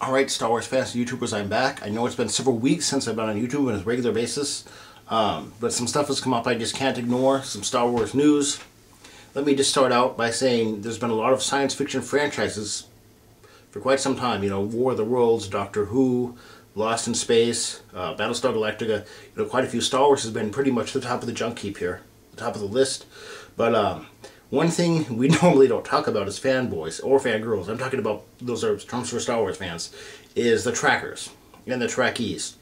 Alright, Star Wars fans and YouTubers, I'm back. I know it's been several weeks since I've been on YouTube on a regular basis, but some stuff has come up I just can't ignore, some Star Wars news. Let me just start out by saying there's been a lot of science fiction franchises for quite some time. You know, War of the Worlds, Doctor Who, Lost in Space, Battlestar Galactica. You know, quite a few. Star Wars has been pretty much the top of the junk heap here, the top of the list. But one thing we normally don't talk about as fanboys or fangirls, I'm talking about, those are terms for Star Wars fans, is the trackers and the Trekkies.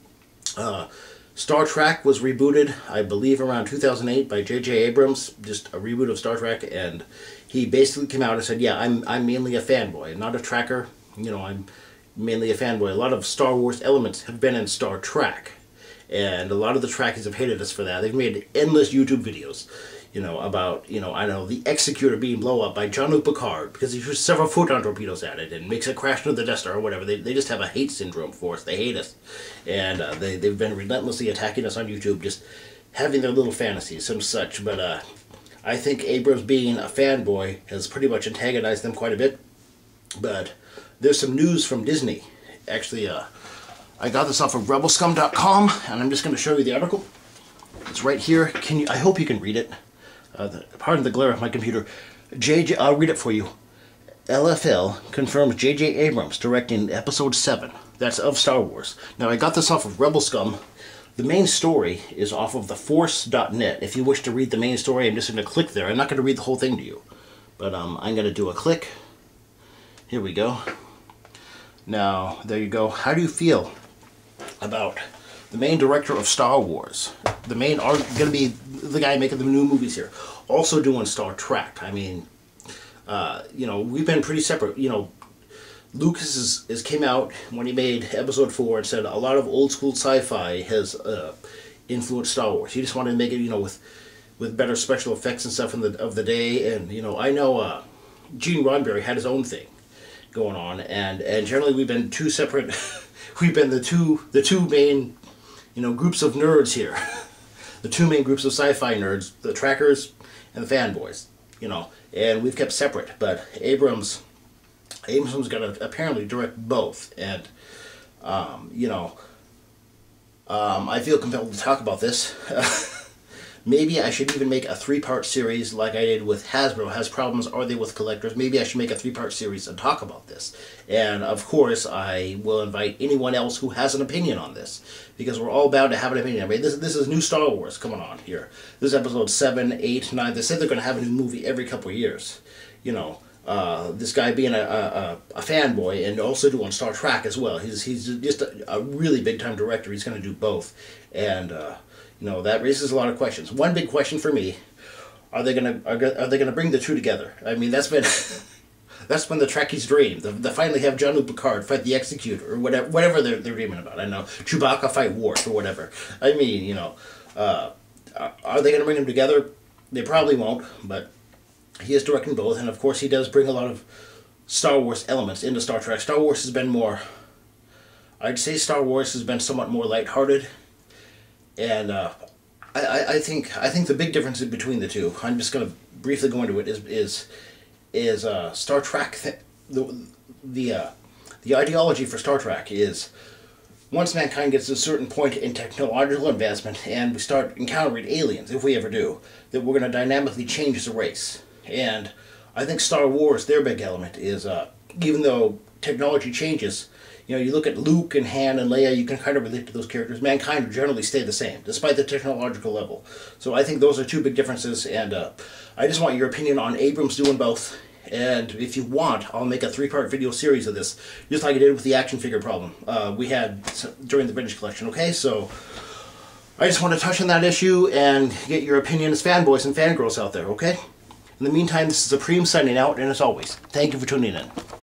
Star Trek was rebooted, I believe, around 2008 by J.J. Abrams, just a reboot of Star Trek, and he basically came out and said, yeah, I'm mainly a fanboy, not a tracker. You know, I'm mainly a fanboy. A lot of Star Wars elements have been in Star Trek, and a lot of the Trekkies have hated us for that. They've made endless YouTube videos, you know, about, you know, I don't know, the Executor being blown up by Jean-Luc Picard because he shoots several photon torpedoes at it and makes it crash into the Death Star or whatever. They just have a hate syndrome for us. They hate us. And they've been relentlessly attacking us on YouTube, just having their little fantasies and such. But I think Abrams, being a fanboy, has pretty much antagonized them quite a bit. But there's some news from Disney. Actually, I got this off of rebelscum.com, and I'm just going to show you the article. It's right here. I hope you can read it. Pardon the glare of my computer. I'll read it for you. LFL confirms J.J. Abrams directing Episode 7. That's of Star Wars. Now, I got this off of Rebel Scum. The main story is off of theforce.net. If you wish to read the main story, I'm just going to click there. I'm not going to read the whole thing to you. But I'm going to do a click. Here we go. Now, there you go. How do you feel about the main director of Star Wars? The main going to be the guy making the new movies here. Also doing Star Trek. I mean, you know, we've been pretty separate. You know, Lucas came out when he made Episode 4 and said a lot of old school sci-fi has influenced Star Wars. He just wanted to make it, you know, with better special effects and stuff of the day. And, you know, I know Gene Roddenberry had his own thing going on, and generally we've been two separate. We've been the two main, you know, groups of nerds here. The two main groups of sci-fi nerds, the trackers and the fanboys, you know, and we've kept separate. But Abrams going to apparently direct both, and you know, I feel compelled to talk about this. Maybe I should even make a 3-part series like I did with Hasbro. Has problems, are they with collectors? Maybe I should make a 3-part series and talk about this. And of course, I will invite anyone else who has an opinion on this, because we're all bound to have an opinion. I mean, this is new Star Wars coming on here. This is Episode 7, 8, 9. They said they're going to have a new movie every couple of years. You know, this guy being a fanboy and also doing Star Trek as well. He's just a really big time director. He's going to do both, and you know, that raises a lot of questions. One big question for me: are they gonna bring the two together? I mean, that's been that's been the Trekkie's dream. They finally have Jean-Luc Picard fight the Executor or whatever they're dreaming about. I know Chewbacca fight Worf or whatever. I mean, you know, are they gonna bring them together? They probably won't, but he is directing both, and of course he does bring a lot of Star Wars elements into Star Trek. Star Wars has been more, I'd say Star Wars has been somewhat more lighthearted. And I think the big difference between the two, I'm just going to briefly go into it, is Star Trek. The ideology for Star Trek is, once mankind gets to a certain point in technological advancement and we start encountering aliens, if we ever do, that we're going to dynamically change as a race. And I think Star Wars, their big element is, even though technology changes, you know, you look at Luke and Han and Leia, you can kind of relate to those characters. Mankind will generally stay the same, despite the technological level. So I think those are two big differences, and I just want your opinion on Abrams doing both. And if you want, I'll make a 3-part video series of this, just like I did with the action figure problem we had during the Vintage Collection, okay? So I just want to touch on that issue and get your opinion as fanboys and fangirls out there, okay? In the meantime, this is Supreme signing out, and as always, thank you for tuning in.